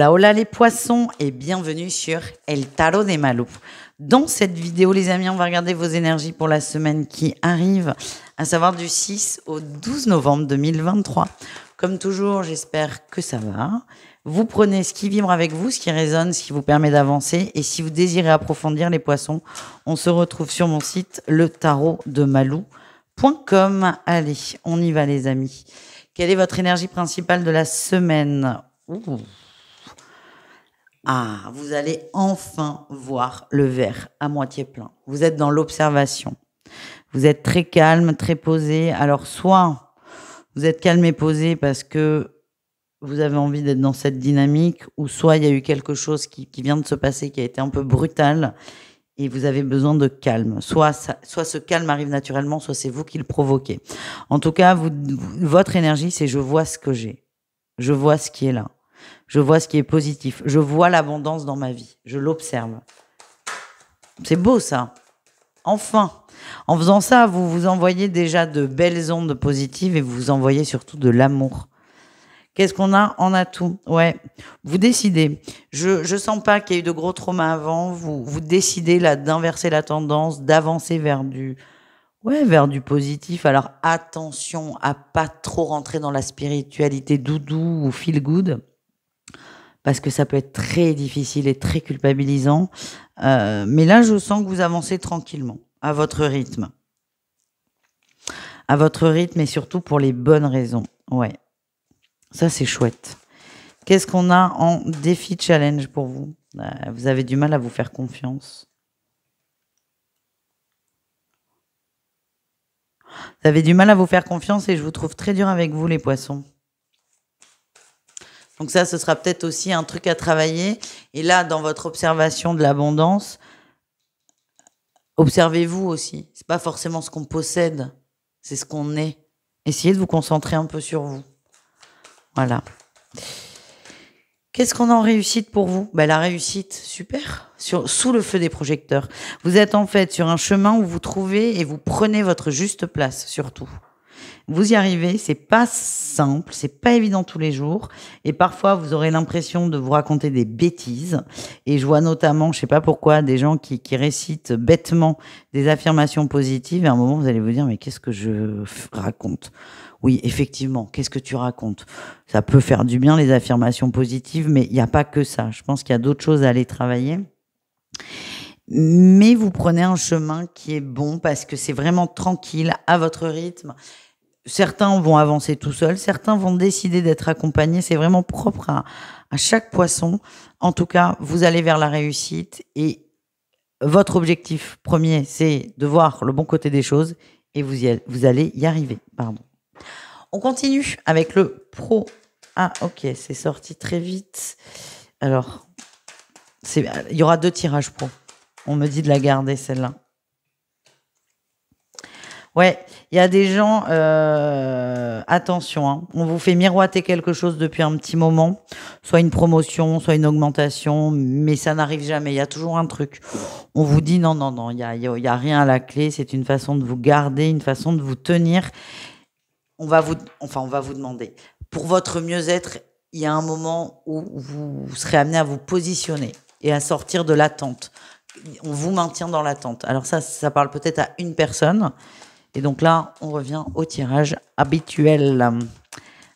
Hola hola les poissons et bienvenue sur El Tarot de Malou. Dans cette vidéo les amis, on va regarder vos énergies pour la semaine qui arrive, à savoir du 6 au 12 novembre 2023. Comme toujours, j'espère que ça va. Vous prenez ce qui vibre avec vous, ce qui résonne, ce qui vous permet d'avancer. Et si vous désirez approfondir les poissons, on se retrouve sur mon site letarotdemalou.com. Allez, on y va les amis. Quelle est votre énergie principale de la semaine? Ah, vous allez enfin voir le verre à moitié plein. Vous êtes dans l'observation. Vous êtes très calme, très posé. Alors, soit vous êtes calme et posé parce que vous avez envie d'être dans cette dynamique, ou soit il y a eu quelque chose qui vient de se passer, qui a été un peu brutal, et vous avez besoin de calme. Soit ce calme arrive naturellement, soit c'est vous qui le provoquez. En tout cas, votre énergie, c'est je vois ce que j'ai. Je vois ce qui est là. Je vois ce qui est positif. Je vois l'abondance dans ma vie. Je l'observe. C'est beau ça. Enfin, en faisant ça, vous vous envoyez déjà de belles ondes positives et vous vous envoyez surtout de l'amour. Qu'est-ce qu'on a en atout? Ouais, vous décidez. Je sens pas qu'il y a eu de gros traumas avant. Vous décidez là d'inverser la tendance, d'avancer vers du positif. Alors attention à pas trop rentrer dans la spiritualité doudou ou feel good, parce que ça peut être très difficile et très culpabilisant. Mais là, je sens que vous avancez tranquillement, à votre rythme. À votre rythme et surtout pour les bonnes raisons. Ouais, ça c'est chouette. Qu'est-ce qu'on a en défi challenge pour vous? Vous avez du mal à vous faire confiance. Vous avez du mal à vous faire confiance et je vous trouve très dur avec vous, les poissons. Donc ça, ce sera peut-être aussi un truc à travailler. Et là, dans votre observation de l'abondance, observez-vous aussi. C'est pas forcément ce qu'on possède, c'est ce qu'on est. Essayez de vous concentrer un peu sur vous. Voilà. Qu'est-ce qu'on a en réussite pour vous? La réussite, super, sous le feu des projecteurs. Vous êtes en fait sur un chemin où vous trouvez et vous prenez votre juste place, surtout. Vous y arrivez, c'est pas simple, c'est pas évident tous les jours. Et parfois, vous aurez l'impression de vous raconter des bêtises. Et je vois notamment, je sais pas pourquoi, des gens qui récitent bêtement des affirmations positives. Et à un moment, vous allez vous dire, mais qu'est-ce que je raconte? Oui, effectivement, qu'est-ce que tu racontes? Ça peut faire du bien, les affirmations positives, mais il n'y a pas que ça. Je pense qu'il y a d'autres choses à aller travailler. Mais vous prenez un chemin qui est bon parce que c'est vraiment tranquille, à votre rythme. Certains vont avancer tout seuls, certains vont décider d'être accompagnés. C'est vraiment propre à chaque poisson. En tout cas, vous allez vers la réussite et votre objectif premier, c'est de voir le bon côté des choses et vous allez y arriver. Pardon. On continue avec le pro. Ah, ok, c'est sorti très vite. Alors, il y aura 2 tirages pro. On me dit de la garder, celle-là. Ouais, il y a des gens, attention, hein, on vous fait miroiter quelque chose depuis un petit moment, soit une promotion, soit une augmentation, mais ça n'arrive jamais, il y a toujours un truc. On vous dit non, il y a rien à la clé, c'est une façon de vous garder, une façon de vous tenir. On va vous demander, pour votre mieux-être, il y a un moment où vous serez amené à vous positionner et à sortir de l'attente. On vous maintient dans l'attente. Alors ça parle peut-être à une personne. Et donc là, on revient au tirage habituel.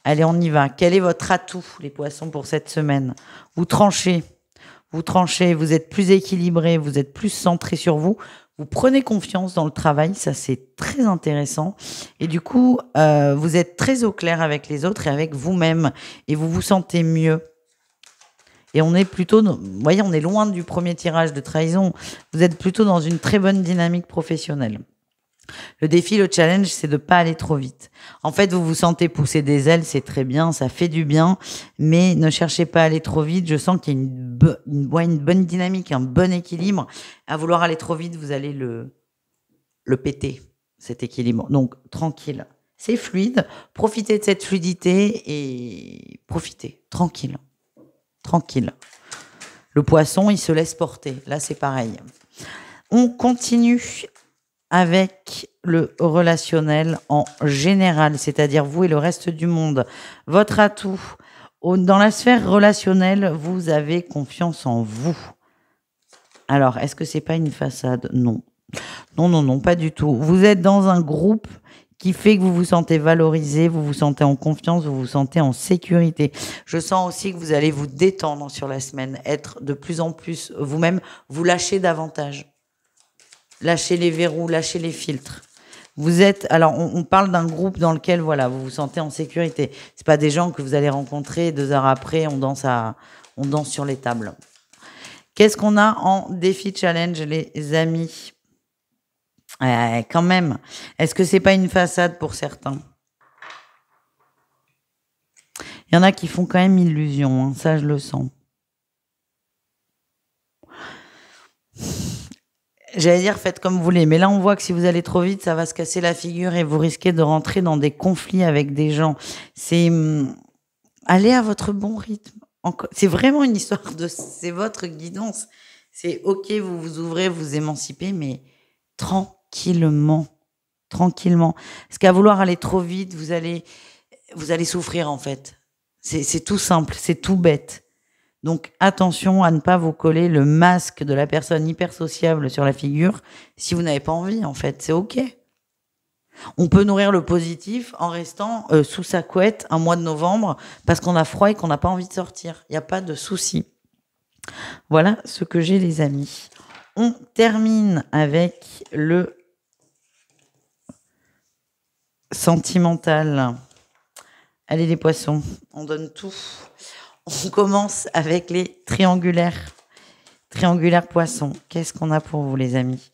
Allez, on y va. Quel est votre atout, les poissons, pour cette semaine? Vous tranchez, vous êtes plus équilibré, vous êtes plus centré sur vous. Vous prenez confiance dans le travail, ça c'est très intéressant. Et du coup, vous êtes très au clair avec les autres et avec vous-même. Et vous vous sentez mieux. Et on est plutôt, vous voyez, on est loin du premier tirage de trahison. Vous êtes plutôt dans une très bonne dynamique professionnelle. Le défi, le challenge, c'est de ne pas aller trop vite. En fait, vous vous sentez pousser des ailes, c'est très bien, ça fait du bien, mais ne cherchez pas à aller trop vite. Je sens qu'il y a une bonne dynamique, un bon équilibre. À vouloir aller trop vite, vous allez le péter, cet équilibre. Donc, tranquille. C'est fluide. Profitez de cette fluidité et profitez. Tranquille. Tranquille. Le poisson, il se laisse porter. Là, c'est pareil. On continue avec le relationnel en général, c'est-à-dire vous et le reste du monde. Votre atout, Dans la sphère relationnelle, vous avez confiance en vous. Alors, est-ce que c'est pas une façade? Non. Non, non, non, pas du tout. Vous êtes dans un groupe qui fait que vous vous sentez valorisé, vous vous sentez en confiance, vous vous sentez en sécurité. Je sens aussi que vous allez vous détendre sur la semaine, être de plus en plus vous-même, vous lâchez davantage. Lâchez les verrous, lâchez les filtres. Vous êtes, alors on parle d'un groupe dans lequel voilà, vous vous sentez en sécurité. C'est pas des gens que vous allez rencontrer 2 heures après, on danse sur les tables. Qu'est-ce qu'on a en défi challenge, les amis? Quand même. Est-ce que c'est pas une façade pour certains? Il y en a qui font quand même illusion, hein, ça je le sens. J'allais dire faites comme vous voulez, mais là on voit que si vous allez trop vite, ça va se casser la figure et vous risquez de rentrer dans des conflits avec des gens. C'est allez à votre bon rythme. C'est vraiment une histoire c'est votre guidance. C'est ok, vous vous ouvrez, vous émancipez, mais tranquillement, tranquillement. Parce qu'à vouloir aller trop vite, vous allez souffrir en fait. C'est tout simple, c'est tout bête. Donc attention à ne pas vous coller le masque de la personne hyper sociable sur la figure si vous n'avez pas envie en fait, c'est ok. On peut nourrir le positif en restant sous sa couette un mois de novembre parce qu'on a froid et qu'on n'a pas envie de sortir. Il n'y a pas de souci. Voilà ce que j'ai les amis. On termine avec le sentimental. Allez les poissons, on donne tout. On commence avec les triangulaires. Triangulaires poissons. Qu'est-ce qu'on a pour vous les amis?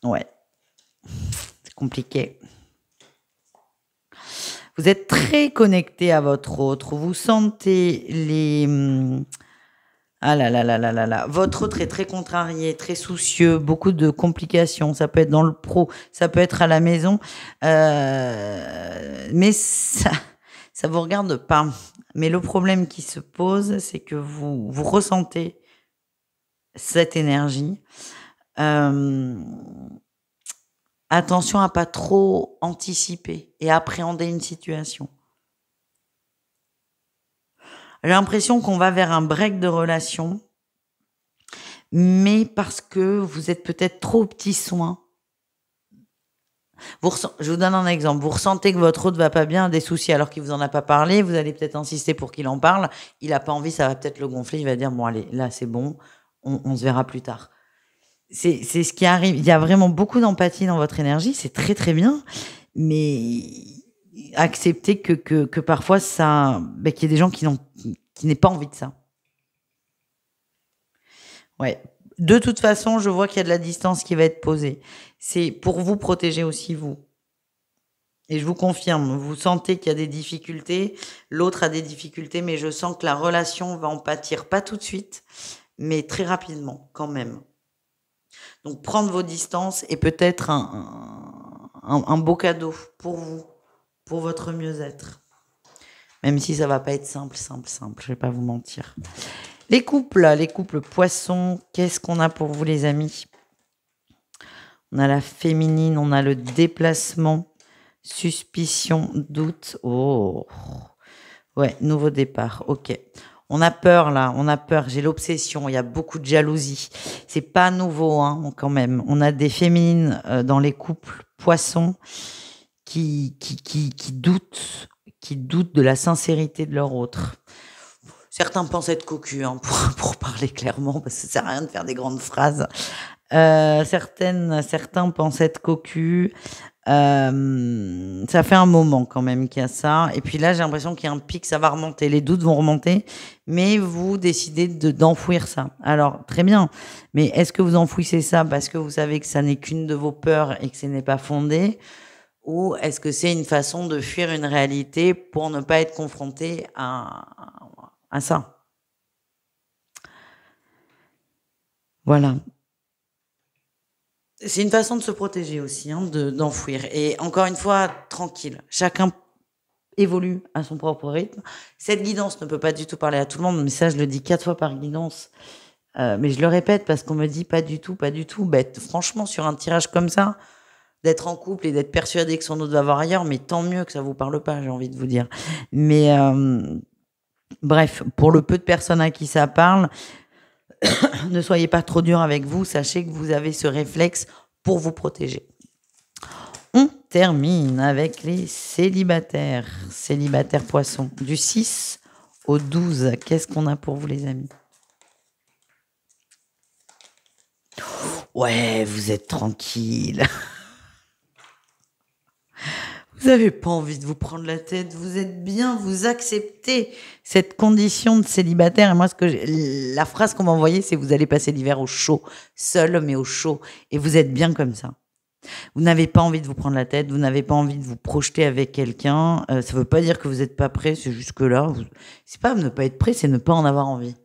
Ouais, c'est compliqué. Vous êtes très connecté à votre autre. Vous sentez les... Ah là là là là là là. Votre autre est très contrarié, très soucieux, beaucoup de complications. Ça peut être dans le pro, ça peut être à la maison. Mais ça vous regarde pas. Mais le problème qui se pose, c'est que vous ressentez cette énergie. Attention à pas trop anticiper et appréhender une situation. J'ai l'impression qu'on va vers un break de relation, mais parce que vous êtes peut-être trop aux petits soins. Je vous donne un exemple. Vous ressentez que votre autre va pas bien, a des soucis alors qu'il vous en a pas parlé. Vous allez peut-être insister pour qu'il en parle. Il a pas envie, ça va peut-être le gonfler. Il va dire bon allez, là c'est bon, on se verra plus tard. C'est ce qui arrive. Il y a vraiment beaucoup d'empathie dans votre énergie. C'est très très bien, mais acceptez que parfois ça, qu'il y ait des gens qui n'aient pas envie de ça. Ouais. De toute façon, je vois qu'il y a de la distance qui va être posée. C'est pour vous protéger aussi vous. Et je vous confirme, vous sentez qu'il y a des difficultés, l'autre a des difficultés, mais je sens que la relation va en pâtir, pas tout de suite, mais très rapidement quand même. Donc prendre vos distances est peut-être un beau cadeau pour vous, pour votre mieux-être. Même si ça va pas être simple, je vais pas vous mentir. Les couples poissons, qu'est-ce qu'on a pour vous les amis? On a la féminine, on a le déplacement, suspicion, doute. Oh, ouais, nouveau départ, ok. On a peur là, on a peur, j'ai l'obsession, il y a beaucoup de jalousie. C'est pas nouveau hein, quand même. On a des féminines dans les couples poissons qui doutent de la sincérité de leur autre. Certains pensent être cocus, hein, pour parler clairement, parce que ça sert à rien de faire des grandes phrases. Certains pensent être cocus. Ça fait un moment quand même qu'il y a ça. Et puis là, j'ai l'impression qu'il y a un pic, ça va remonter. Les doutes vont remonter, mais vous décidez d'enfouir ça. Alors, très bien. Mais est-ce que vous enfouissez ça parce que vous savez que ça n'est qu'une de vos peurs et que ce n'est pas fondé? Ou est-ce que c'est une façon de fuir une réalité pour ne pas être confronté à ça? Voilà. C'est une façon de se protéger aussi, hein, d'enfouir. Et encore une fois, tranquille. Chacun évolue à son propre rythme. Cette guidance ne peut pas du tout parler à tout le monde, mais ça, je le dis 4 fois par guidance. Mais je le répète parce qu'on me dit pas du tout. Bête. Franchement, sur un tirage comme ça, d'être en couple et d'être persuadé que son autre va voir ailleurs, mais tant mieux que ça vous parle pas, j'ai envie de vous dire. Mais bref, pour le peu de personnes à qui ça parle, ne soyez pas trop dur avec vous. Sachez que vous avez ce réflexe pour vous protéger. On termine avec les célibataires. Célibataires poissons. Du 6 au 12, qu'est-ce qu'on a pour vous, les amis? Ouais, vous êtes tranquille. Vous n'avez pas envie de vous prendre la tête. Vous êtes bien, vous acceptez cette condition de célibataire. Et moi, la phrase qu'on m'a envoyée, c'est: vous allez passer l'hiver au chaud, seul mais au chaud. Et vous êtes bien comme ça. Vous n'avez pas envie de vous prendre la tête, vous n'avez pas envie de vous projeter avec quelqu'un. Ça ne veut pas dire que vous n'êtes pas prêt, c'est juste que là, c'est pas ne pas être prêt, c'est ne pas en avoir envie.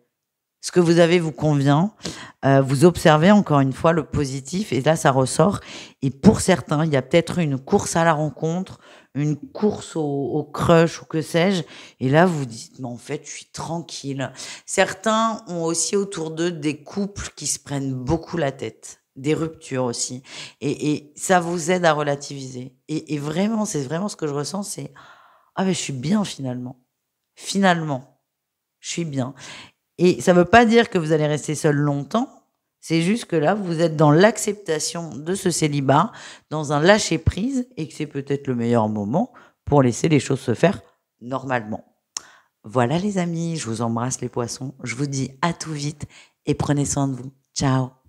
Ce que vous avez vous convient. Vous observez encore une fois le positif et là, ça ressort. Et pour certains, il y a peut-être une course à la rencontre, une course au crush ou que sais-je. Et là, vous dites: mais en fait, je suis tranquille. Certains ont aussi autour d'eux des couples qui se prennent beaucoup la tête. Des ruptures aussi. Et ça vous aide à relativiser. Et vraiment, c'est vraiment ce que je ressens, c'est: ah mais je suis bien finalement. Finalement, je suis bien. Et ça ne veut pas dire que vous allez rester seul longtemps. C'est juste que là, vous êtes dans l'acceptation de ce célibat, dans un lâcher-prise, et que c'est peut-être le meilleur moment pour laisser les choses se faire normalement. Voilà les amis, je vous embrasse les poissons. Je vous dis à tout vite et prenez soin de vous. Ciao.